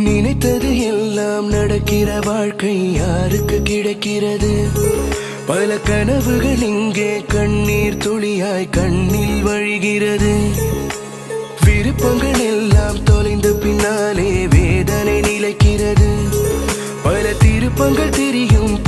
நினைத்தது எல்லாம் நடக்கிற வாழ்க்கை யாருக்கு கிடைக்கிறது? பல கனவுகள் இங்கே கண்ணீர் துளியாய் கண்ணில் வழிகிறது. விருப்பங்கள் எல்லாம் தொலைந்த பின்னாலே வேதனை நிலைக்கிறது. பல திருப்பங்கள் தெரியும்.